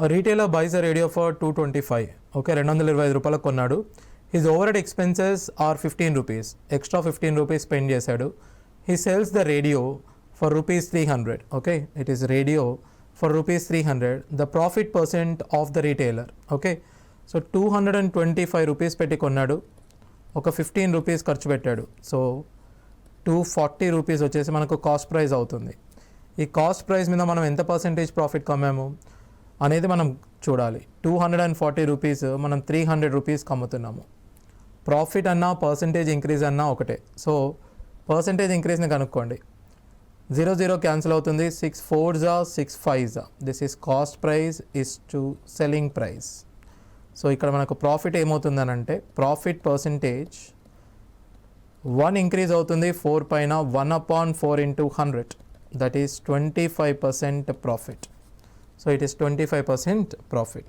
Retailer buys a radio for 225. Okay, 225 రూపాయలకు కొన్నాడు. His overhead expenses are 15 rupees. Extra 15 rupees spend చేశాడు. He sales the radio for rupees 300. Okay, it is radio for rupees 300. The profit percent of the retailer. Okay, so 225 rupees పెట్టి కొన్నాడు, ఒక 15 rupees ఖర్చు పెట్టాడు. So 240 rupees వచ్చేసి మనకు cost price అవుతుంది. ఈ కాస్ట్ ప్రైస్ మీద మనం ఎంత పర్సెంటేజ్ ప్రాఫిట్ కమ్మాము అనేది మనం చూడాలి. 240 రూపీస్ మనం 300 రూపీస్కి అమ్ముతున్నాము. ప్రాఫిట్ అన్నా పర్సెంటేజ్ ఇంక్రీజ్ అన్నా ఒకటే. సో పర్సెంటేజ్ ఇంక్రీజ్ని కనుక్కోండి. 0 0 క్యాన్సిల్ అవుతుంది. 6 4s 6 5s. This is cost price is to selling price. So ఇక్కడ మనకు ప్రాఫిట్ ఏమవుతుందనంటే ప్రాఫిట్ పర్సెంటేజ్ 1 ఇంక్రీజ్ అవుతుంది 4 పైన. 1/4 into 100, that is 25% profit. So it is 25% profit.